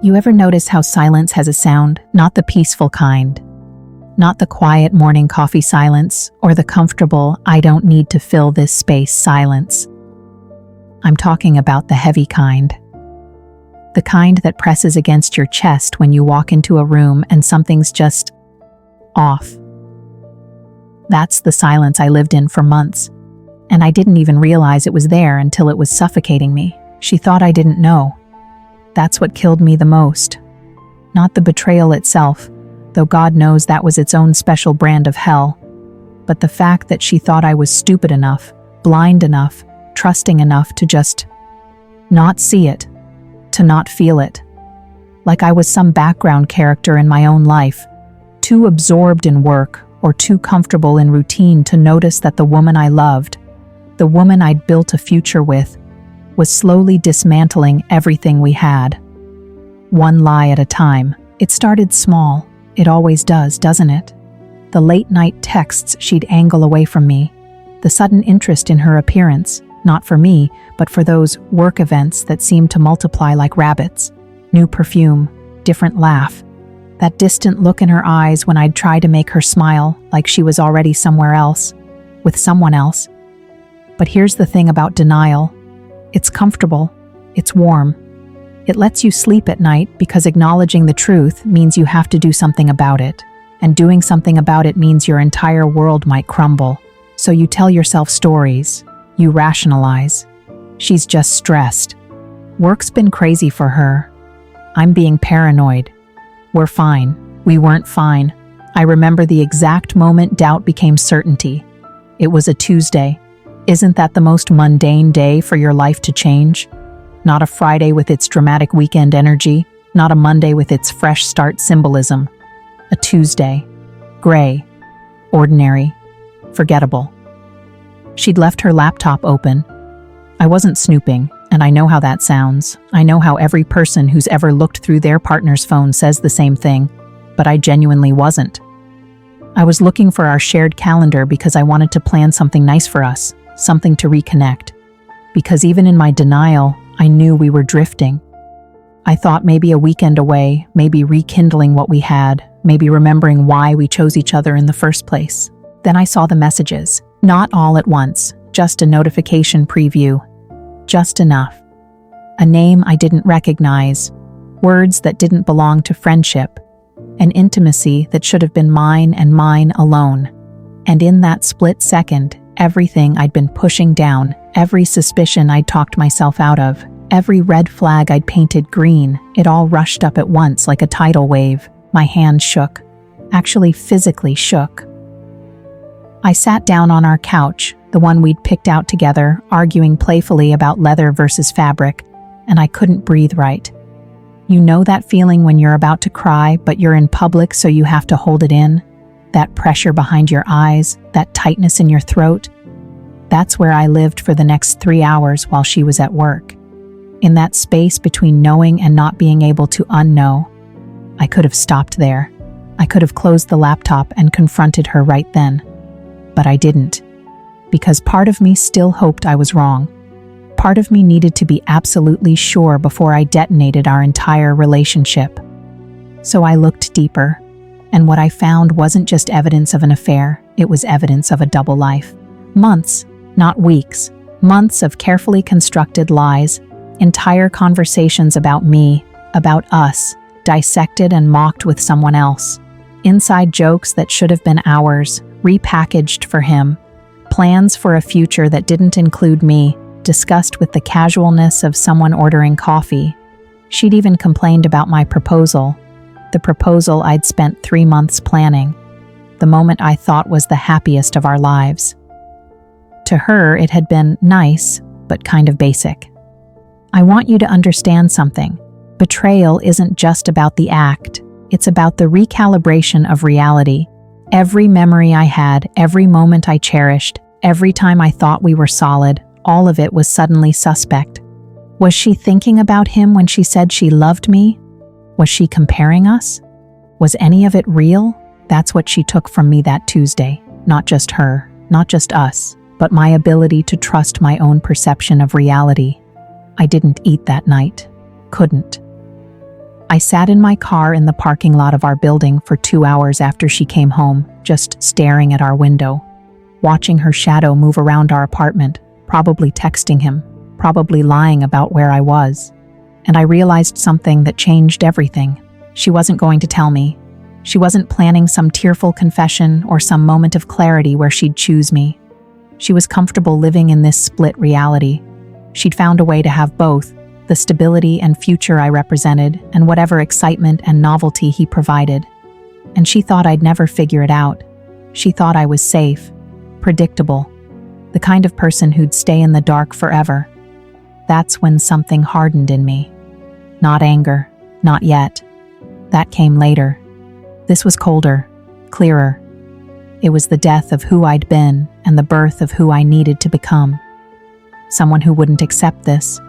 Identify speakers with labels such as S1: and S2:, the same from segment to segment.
S1: You ever notice how silence has a sound, not the peaceful kind? Not the quiet morning coffee silence, or the comfortable, I don't need to fill this space silence. I'm talking about the heavy kind. The kind that presses against your chest when you walk into a room and something's just off. That's the silence I lived in for months, and I didn't even realize it was there until it was suffocating me. She thought I didn't know. That's what killed me the most. Not the betrayal itself, though God knows that was its own special brand of hell, but the fact that she thought I was stupid enough, blind enough, trusting enough to just not see it, to not feel it. Like I was some background character in my own life, too absorbed in work or too comfortable in routine to notice that the woman I loved, the woman I'd built a future with, was slowly dismantling everything we had. One lie at a time. It started small. It always does, doesn't it? The late-night texts she'd angle away from me. The sudden interest in her appearance, not for me, but for those work events that seemed to multiply like rabbits. New perfume, different laugh. That distant look in her eyes when I'd try to make her smile like she was already somewhere else, with someone else. But here's the thing about denial. It's comfortable. It's warm. It lets you sleep at night because acknowledging the truth means you have to do something about it. And doing something about it means your entire world might crumble. So you tell yourself stories. You rationalize. She's just stressed. Work's been crazy for her. I'm being paranoid. We're fine. We weren't fine. I remember the exact moment doubt became certainty. It was a Tuesday. Isn't that the most mundane day for your life to change? Not a Friday with its dramatic weekend energy, not a Monday with its fresh start symbolism. A Tuesday. Gray. Ordinary. Forgettable. She'd left her laptop open. I wasn't snooping, and I know how that sounds. I know how every person who's ever looked through their partner's phone says the same thing, but I genuinely wasn't. I was looking for our shared calendar because I wanted to plan something nice for us. Something to reconnect. Because even in my denial, I knew we were drifting. I thought maybe a weekend away, maybe rekindling what we had, maybe remembering why we chose each other in the first place. Then I saw the messages. Not all at once, just a notification preview. Just enough. A name I didn't recognize. Words that didn't belong to friendship. An intimacy that should have been mine and mine alone. And in that split second, everything I'd been pushing down, every suspicion I'd talked myself out of, every red flag I'd painted green, it all rushed up at once like a tidal wave. My hand shook. Actually physically shook. I sat down on our couch, the one we'd picked out together, arguing playfully about leather versus fabric, and I couldn't breathe right. You know that feeling when you're about to cry, but you're in public so you have to hold it in? That pressure behind your eyes, that tightness in your throat. That's where I lived for the next 3 hours while she was at work. In that space between knowing and not being able to unknow. I could have stopped there. I could have closed the laptop and confronted her right then. But I didn't. Because part of me still hoped I was wrong. Part of me needed to be absolutely sure before I detonated our entire relationship. So I looked deeper. And what I found wasn't just evidence of an affair, it was evidence of a double life. Months, not weeks, months of carefully constructed lies, entire conversations about me, about us, dissected and mocked with someone else. Inside jokes that should have been ours, repackaged for him. Plans for a future that didn't include me, discussed with the casualness of someone ordering coffee. She'd even complained about my proposal. The proposal I'd spent 3 months planning, the moment I thought was the happiest of our lives. To her, it had been nice, but kind of basic. I want you to understand something. Betrayal isn't just about the act, it's about the recalibration of reality. Every memory I had, every moment I cherished, every time I thought we were solid, all of it was suddenly suspect. Was she thinking about him when she said she loved me? Was she comparing us? Was any of it real? That's what she took from me that Tuesday. Not just her, not just us, but my ability to trust my own perception of reality. I didn't eat that night. Couldn't. I sat in my car in the parking lot of our building for 2 hours after she came home, just staring at our window, watching her shadow move around our apartment, probably texting him, probably lying about where I was. And I realized something that changed everything. She wasn't going to tell me. She wasn't planning some tearful confession or some moment of clarity where she'd choose me. She was comfortable living in this split reality. She'd found a way to have both, the stability and future I represented, and whatever excitement and novelty he provided. And she thought I'd never figure it out. She thought I was safe, predictable, the kind of person who'd stay in the dark forever. That's when something hardened in me. Not anger, not yet. That came later. This was colder, clearer. It was the death of who I'd been and the birth of who I needed to become. Someone who wouldn't accept this.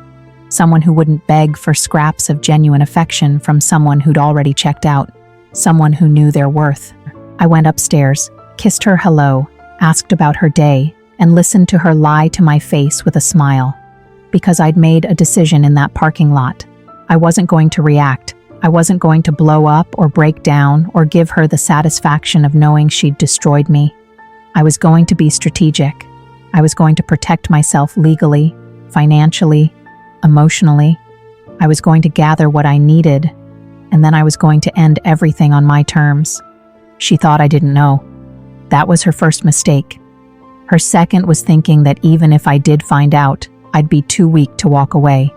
S1: Someone who wouldn't beg for scraps of genuine affection from someone who'd already checked out. Someone who knew their worth. I went upstairs, kissed her hello, asked about her day, and listened to her lie to my face with a smile. Because I'd made a decision in that parking lot. I wasn't going to react. I wasn't going to blow up or break down or give her the satisfaction of knowing she'd destroyed me. I was going to be strategic. I was going to protect myself legally, financially, emotionally. I was going to gather what I needed, and then I was going to end everything on my terms. She thought I didn't know. That was her first mistake. Her second was thinking that even if I did find out, I'd be too weak to walk away.